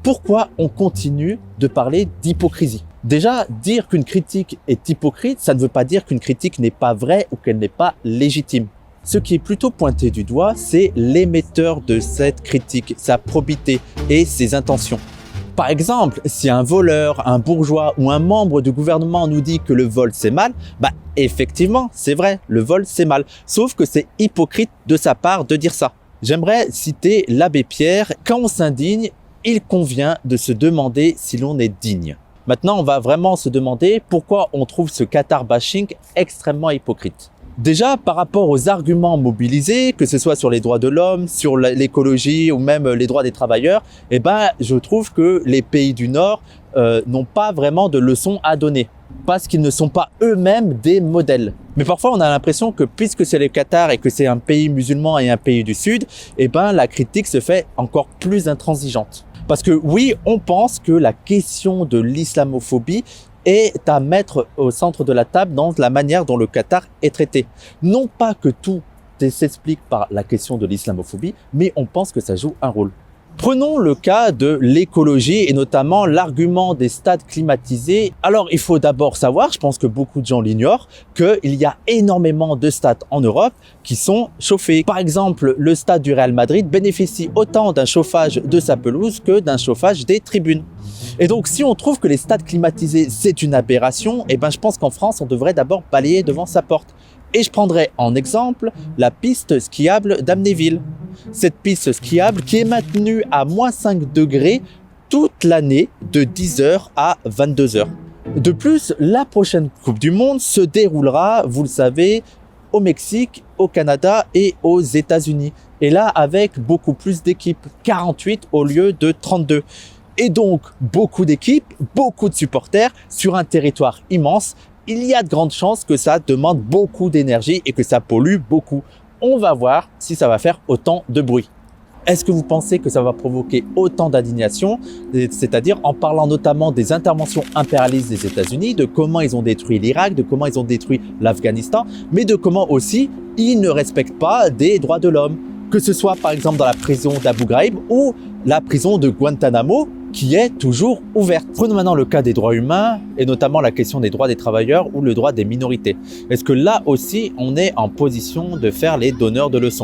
pourquoi on continue de parler d'hypocrisie? Déjà, dire qu'une critique est hypocrite, ça ne veut pas dire qu'une critique n'est pas vraie ou qu'elle n'est pas légitime. Ce qui est plutôt pointé du doigt, c'est l'émetteur de cette critique, sa probité et ses intentions. Par exemple, si un voleur, un bourgeois ou un membre du gouvernement nous dit que le vol c'est mal, effectivement, c'est vrai, le vol c'est mal. Sauf que c'est hypocrite de sa part de dire ça. J'aimerais citer l'abbé Pierre, quand on s'indigne, il convient de se demander si l'on est digne. Maintenant, on va vraiment se demander pourquoi on trouve ce Qatar bashing extrêmement hypocrite. Déjà, par rapport aux arguments mobilisés, que ce soit sur les droits de l'homme, sur l'écologie ou même les droits des travailleurs, je trouve que les pays du Nord n'ont pas vraiment de leçons à donner parce qu'ils ne sont pas eux-mêmes des modèles. Mais parfois, on a l'impression que puisque c'est le Qatar et que c'est un pays musulman et un pays du Sud, la critique se fait encore plus intransigeante. Parce que oui, on pense que la question de l'islamophobie est à mettre au centre de la table dans la manière dont le Qatar est traité. Non pas que tout s'explique par la question de l'islamophobie, mais on pense que ça joue un rôle. Prenons le cas de l'écologie et notamment l'argument des stades climatisés. Alors, il faut d'abord savoir, je pense que beaucoup de gens l'ignorent, qu'il y a énormément de stades en Europe qui sont chauffés. Par exemple, le stade du Real Madrid bénéficie autant d'un chauffage de sa pelouse que d'un chauffage des tribunes. Et donc, si on trouve que les stades climatisés, c'est une aberration, je pense qu'en France, on devrait d'abord balayer devant sa porte. Et je prendrai en exemple la piste skiable d'Amnéville. Cette piste skiable qui est maintenue à moins 5 degrés toute l'année de 10h à 22h. De plus, la prochaine Coupe du Monde se déroulera, vous le savez, au Mexique, au Canada et aux États-Unis. Et là, avec beaucoup plus d'équipes, 48 au lieu de 32. Et donc, beaucoup d'équipes, beaucoup de supporters sur un territoire immense. Il y a de grandes chances que ça demande beaucoup d'énergie et que ça pollue beaucoup. On va voir si ça va faire autant de bruit. Est-ce que vous pensez que ça va provoquer autant d'indignation? C'est-à-dire en parlant notamment des interventions impérialistes des États-Unis, de comment ils ont détruit l'Irak, de comment ils ont détruit l'Afghanistan, mais de comment aussi ils ne respectent pas des droits de l'homme. Que ce soit par exemple dans la prison d'Abu Ghraib ou la prison de Guantanamo, qui est toujours ouverte. Prenons maintenant le cas des droits humains et notamment la question des droits des travailleurs ou le droit des minorités. Est-ce que là aussi, on est en position de faire les donneurs de leçons?